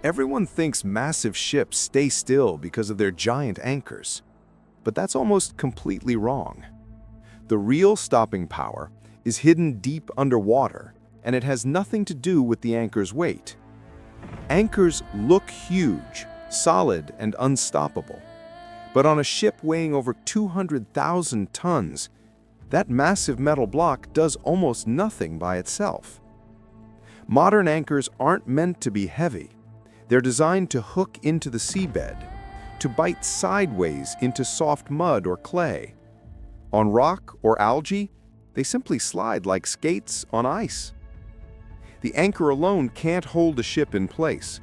Everyone thinks massive ships stay still because of their giant anchors, but that's almost completely wrong. The real stopping power is hidden deep underwater, and it has nothing to do with the anchor's weight. Anchors look huge, solid, and unstoppable. But on a ship weighing over 200,000 tons, that massive metal block does almost nothing by itself. Modern anchors aren't meant to be heavy. They're designed to hook into the seabed, to bite sideways into soft mud or clay. On rock or algae, they simply slide like skates on ice. The anchor alone can't hold a ship in place.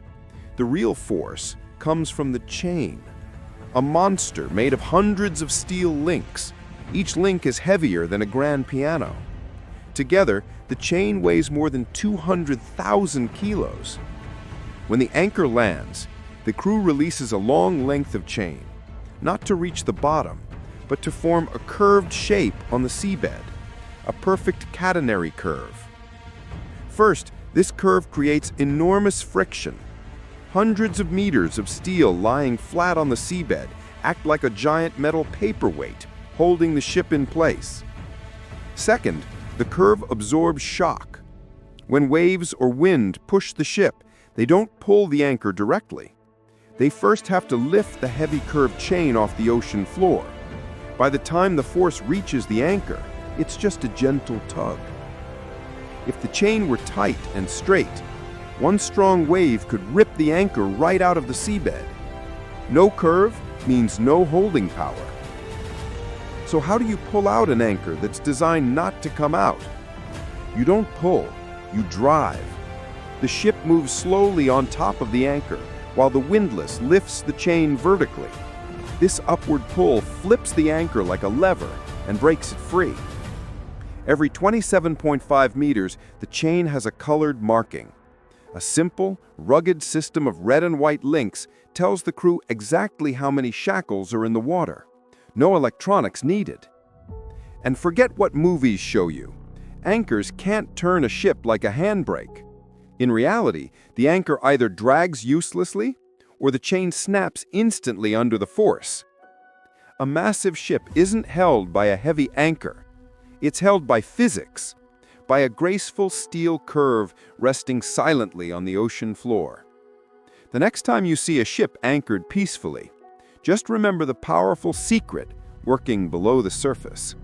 The real force comes from the chain, a monster made of hundreds of steel links. Each link is heavier than a grand piano. Together, the chain weighs more than 200,000 kilos. When the anchor lands, the crew releases a long length of chain, not to reach the bottom, but to form a curved shape on the seabed, a perfect catenary curve. First, this curve creates enormous friction. Hundreds of meters of steel lying flat on the seabed act like a giant metal paperweight, holding the ship in place. Second, the curve absorbs shock. When waves or wind push the ship, they don't pull the anchor directly. They first have to lift the heavy curved chain off the ocean floor. By the time the force reaches the anchor, it's just a gentle tug. If the chain were tight and straight, one strong wave could rip the anchor right out of the seabed. No curve means no holding power. So how do you pull out an anchor that's designed not to come out? You don't pull, you drive. The ship moves slowly on top of the anchor, while the windlass lifts the chain vertically. This upward pull flips the anchor like a lever and breaks it free. Every 27.5 meters, the chain has a colored marking. A simple, rugged system of red and white links tells the crew exactly how many shackles are in the water. No electronics needed. And forget what movies show you. Anchors can't turn a ship like a handbrake. In reality, the anchor either drags uselessly or the chain snaps instantly under the force. A massive ship isn't held by a heavy anchor. It's held by physics, by a graceful steel curve resting silently on the ocean floor. The next time you see a ship anchored peacefully, just remember the powerful secret working below the surface.